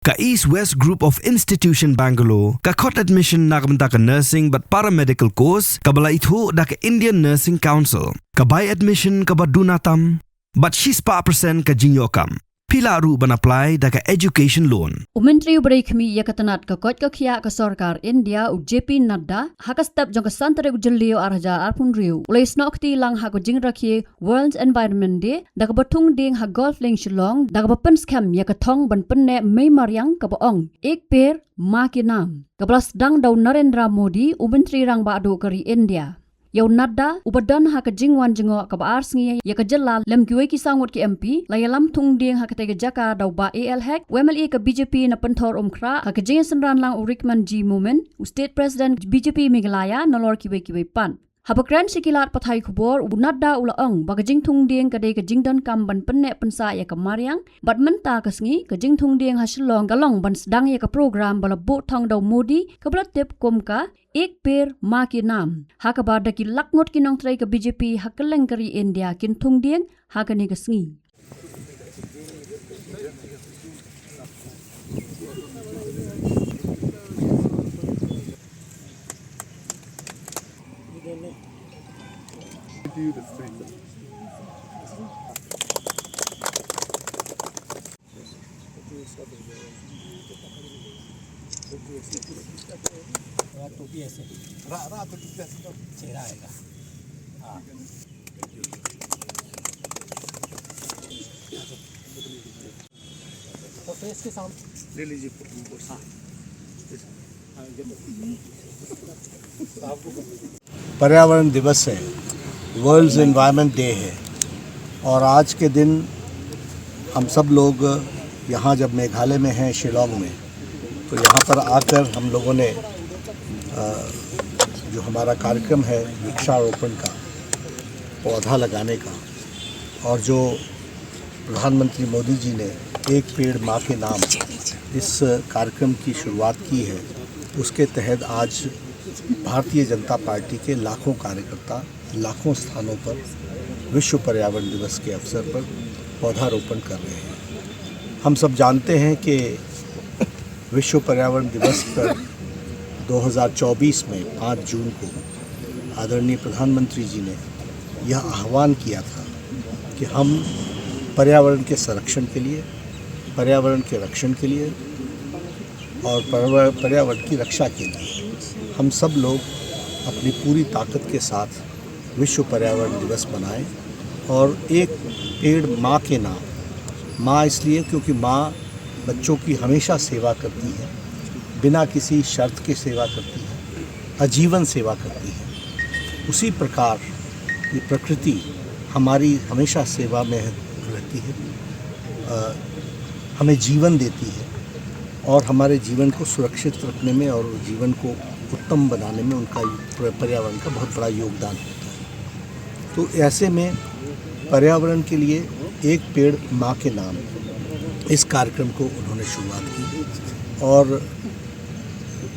ka East West Group of Institution Bangalore ka khot admission nakamta ka nursing but paramedical course ka bala ithu da ka Indian Nursing Council ka buy admission ka badunatam but she's pa percent ka jinyokam pila ru ban apply da ka education loan Menteri Ubereikmi yakatanat ka kot ka khia ka sarkar India u JP Nadda hakastap jong ka santere ujellio arja arpunriu ulai snokti lang ha ko jing rakhi World Environment Day da ka batung ding ha golf ling Shillong da ka pen scam yakathong ban penne mei maryang ka baong ek per ma ke nam ka plus dang dau Narendra Modi u menteri rang ba adu kari India Yau Nadda ubadan ha ka jingwan jingo ka baar sngi ya ka jalla lem kiwe ki sangot ki MP la yalam thung ding ha ka te jaka daw ba AL hack WMLE ka BJP na panthor umkhra ha ka jing sanran lang urikman G moment state president BJP Meghalaya nalor kiwe pan Habakran sikilat pathai khubor u Nadda ulaong ba ka jing thung ding ka de ka jingdan kam ban penne pansa ya ka maryang badman ta ka sngi ka jing thung ding ha Shillong ka long ban sedang ya ka program bala bo thong daw Modi ka blat tip kom ka एक पेर माँ के नाम हाकबार की लकनोट की नौतराई का BJP हकलंग करी India किन थुंग दियंग हाकने का स्नी टोपी ऐसे तो चेहरा आएगा हाँ तो फेस के सामने ले लीजिए हाँ पर्यावरण दिवस है वर्ल्ड एनवायरनमेंट डे है और आज के दिन हम सब लोग यहाँ जब मेघालय में हैं शिलोंग में तो यहाँ पर आकर हम लोगों ने जो हमारा कार्यक्रम है वृक्षारोपण का पौधा लगाने का और जो प्रधानमंत्री मोदी जी ने एक पेड़ माँ के नाम इस कार्यक्रम की शुरुआत की है उसके तहत आज भारतीय जनता पार्टी के लाखों कार्यकर्ता लाखों स्थानों पर विश्व पर्यावरण दिवस के अवसर पर पौधारोपण कर रहे हैं। हम सब जानते हैं कि विश्व पर्यावरण दिवस पर 2024 में 5 जून को आदरणीय प्रधानमंत्री जी ने यह आह्वान किया था कि हम पर्यावरण के संरक्षण के लिए पर्यावरण के रक्षण के लिए और पर्यावरण की रक्षा के लिए हम सब लोग अपनी पूरी ताकत के साथ विश्व पर्यावरण दिवस मनाएं और एक पेड़ माँ के नाम माँ इसलिए क्योंकि माँ बच्चों की हमेशा सेवा करती है बिना किसी शर्त के सेवा करती है आजीवन सेवा करती है उसी प्रकार ये प्रकृति हमारी हमेशा सेवा में रहती है हमें जीवन देती है और हमारे जीवन को सुरक्षित रखने में और जीवन को उत्तम बनाने में उनका पर्यावरण का बहुत बड़ा योगदान होता है। तो ऐसे में पर्यावरण के लिए एक पेड़ माँ के नाम इस कार्यक्रम को उन्होंने शुरुआत की और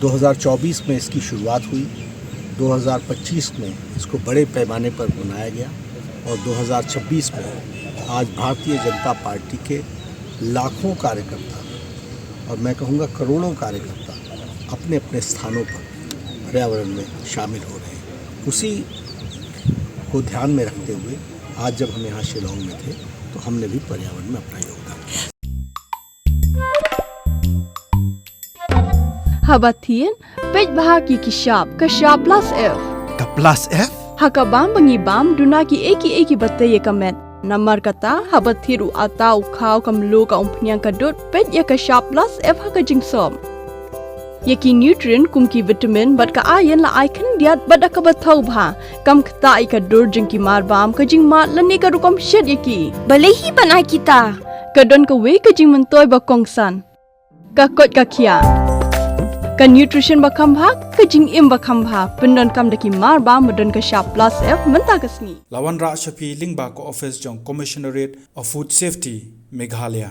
2024 में इसकी शुरुआत हुई 2025 में इसको बड़े पैमाने पर मनाया गया और 2026 में आज भारतीय जनता पार्टी के लाखों कार्यकर्ता और मैं कहूँगा करोड़ों कार्यकर्ता अपने अपने स्थानों पर पर्यावरण में शामिल हो रहे हैं। उसी को ध्यान में रखते हुए आज जब हम यहाँ शिलोंग में थे तो हमने भी पर्यावरण में अपना योगदान किया। Habatin, pej bahagi kishap, kashap plus F. ka plus F Hakabam bangibam dunaki eki bataye kamet. Namar kata habathiru atau kau kamlu ka umpnyang kadut pej ya kashap plus F hakajing som. Yaki nutrient kumki vitamin bat ka ayan la icon diat bat akabatau bha. Kam kata ikadur jengki marbam kajing mat lani ka rukam shed yaki. Balehi banai kita. Kadon ka we kajing mentoy bakongsan. Kakot kakia. Ka nutrition bakam bha kajing im bakam bha pendon kam daki marba medon ka sharp plus F menta kasni Lawan Ra Shafi Lingba ko office jong Commissionerate of Food Safety Meghalaya